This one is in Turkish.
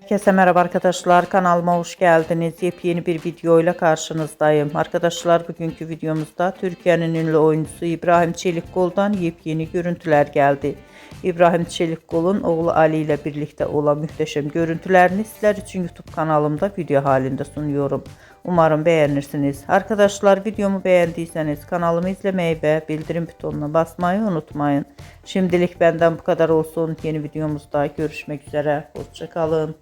Herkese merhaba arkadaşlar, kanalıma hoş geldiniz. Yepyeni bir video ile karşınızdayım. Arkadaşlar, bugünkü videomuzda Türkiye'nin ünlü oyuncusu İbrahim Çelikkol'dan yepyeni görüntüler geldi. İbrahim Çelikkol'un oğlu Ali ile birlikte olan muhteşem görüntülerini sizler için YouTube kanalımda video halinde sunuyorum. Umarım beğenirsiniz. Arkadaşlar, videomu beğendiyseniz kanalımı izlemeyi ve bildirim butonuna basmayı unutmayın. Şimdilik benden bu kadar olsun. Yeni videomuzda görüşmek üzere. Hoşça kalın.